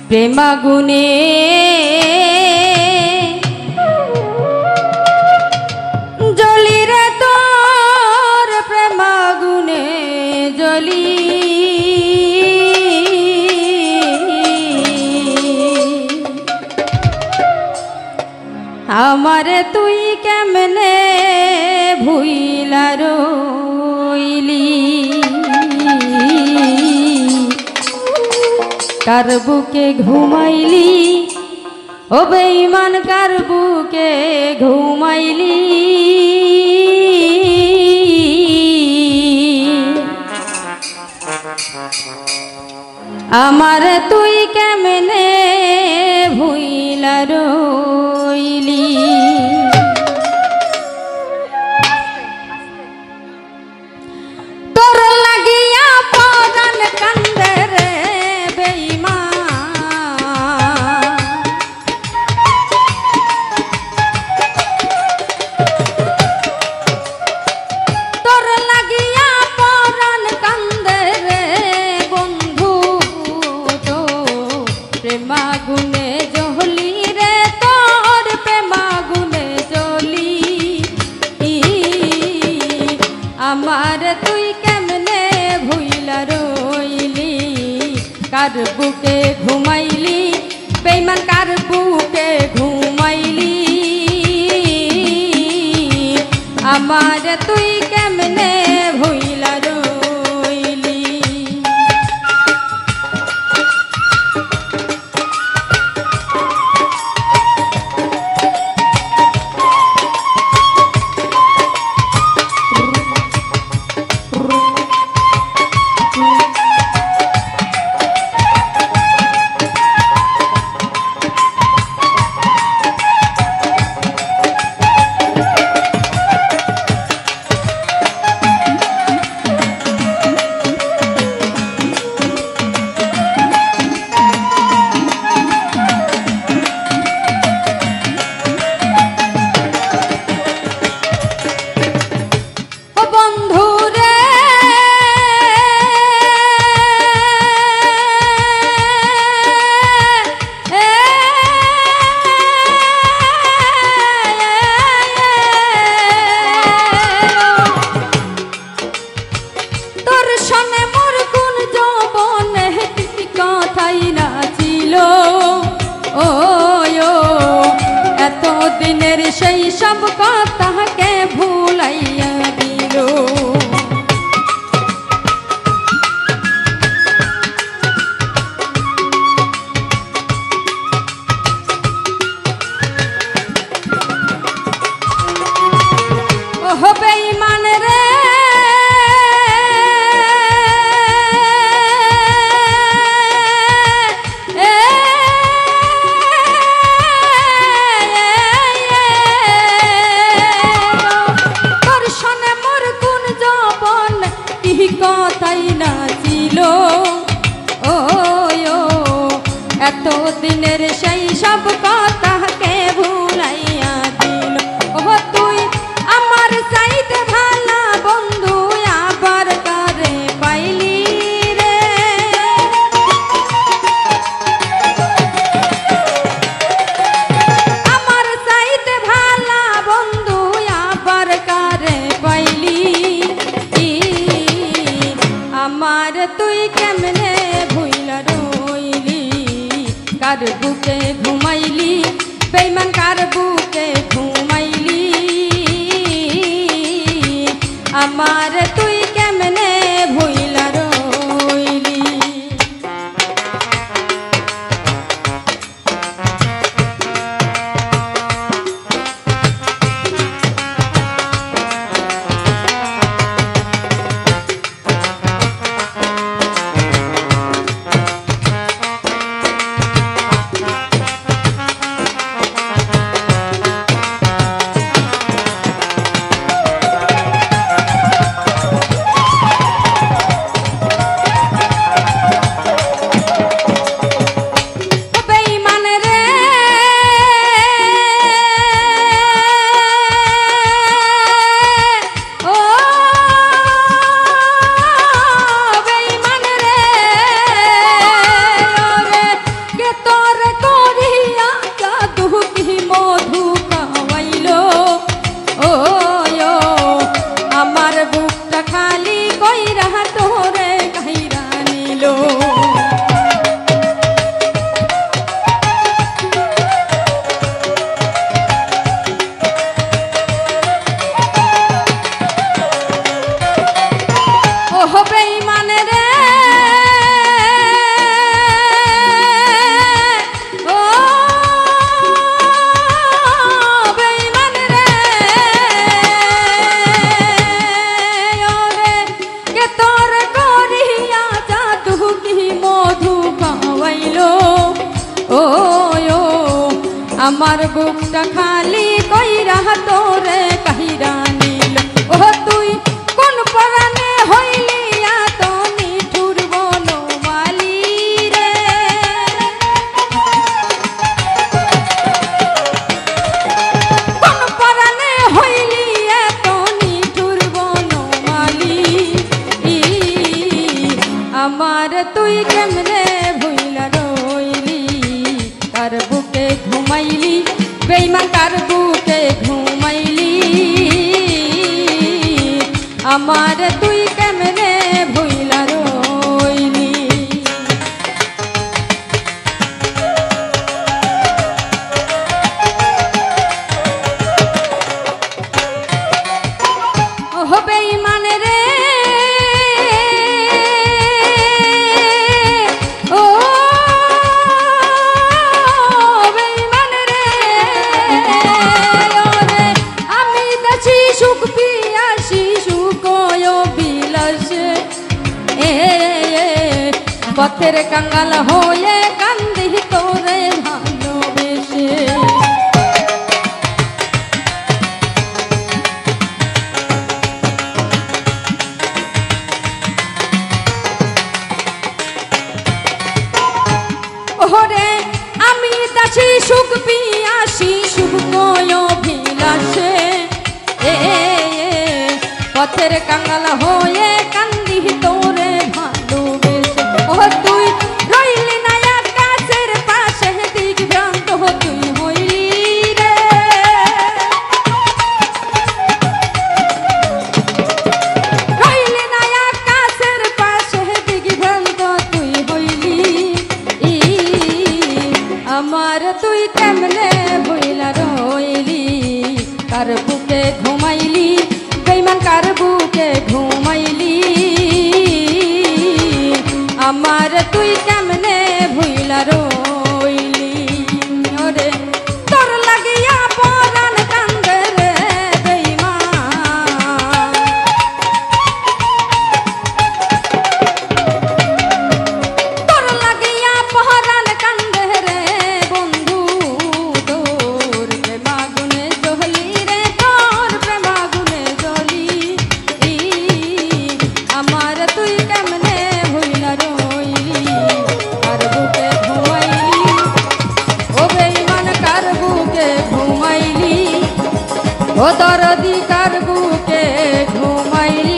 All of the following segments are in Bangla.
প্রেমাগুনে জ্বলি রে তোর প্রেমাগুনে জ্বলি আমারে তুই কেমনে ভুইলা রইলি কার বুকে ঘুমাইলি ও বেঈমান কার বুকে ঘুমাইলি আমারে তুই কেমনে ভুইলা রইলি তোর লাগিয়া পরাণ কান্দে রে বেঈমান তোর লাগিয়া পরাণ কান্দে রে বন্ধু তো প্রেমাগুনে জ্বলি রে তোর প্রেমাগুনে জ্বলি আমার তুই কেমনে ভুইলা রইলি কার বুকে ঘুমাইলি বেঈমান কার বুকে ঘুমাইলি আমার তুই কেমনে ভুইলা রইলি সেই সব কথাকে ভুলাইয়া দিল ওহ বেঈমান রে কথাই না ছিল ও এত দিনের সেই সব কথাকে ভুলাইয়া দিল ও তুই আমার চাইতে ভালা বন্ধু আবার কারে পাইলি রে আমার চাইতে ভালা বন্ধু আবার কারে পাইলি আমার তুই কেমনে ভুইলা রইলি কার বুকে ঘুমাইলি বেঈমান কার বুকে ঘুমাইলি আমার তুই কেমনে ভুইলা রইলি বুকটা খালি কইরা তোরে কাহিরা নিল ও তুই কোন পরাণে হইলি এত নিঠুর বনমালী রে কোন পরাণে হইলি এত নিঠুর বনমালী আমার তুই কেমনে ভুইলা রইলি তার বুকে ঘুমাইলি বেঈমান কার বুকে ঘুমাইলি আমার তুই কেমনে ভুইলা রইলি ও বেঈমান রে পথের কাঙ্গাল হয়ে কান্দি তোরে ভালোবেসে ওরে আমি দাসী সুখ পিয়াসী সুখ অভিলাষে পথের কাঙ্গাল হয়ে কান্দি তোরে ভালোবেসে ও তুই রইলি না আকাশের পাশে দিগভ্রান্ত তুই হইলি রে রইলি না আকাশের পাশে দিগভ্রান্ত তুই হইলি আমার তুই কেমনে ভুইলা রইলি কার বুকে ঘুমাইলি বেঈমান কার বুকে ঘুমাইলি আমার তুই কেমনে ভুইলা রইলি ওরে তোর লাগিয়া পরাণ কান্দে রে বেঈমান তোর লাগিয়া পরাণ কান্দে রে বন্ধু তোর প্রেমাগুনে জ্বলি রে তোর প্রেমাগুনে জ্বলি আমার তুই কেমনে ভুইলা রইলি কার বুকে ঘুমাইলি ও বেঈমান কার বুকে ঘুমাইলি ও দরদি কার বুকে ঘুমাইলি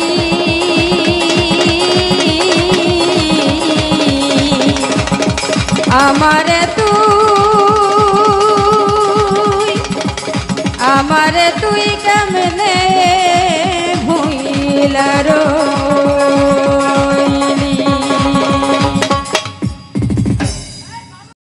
আমারে তুই কেমনে ভুইলা রইলি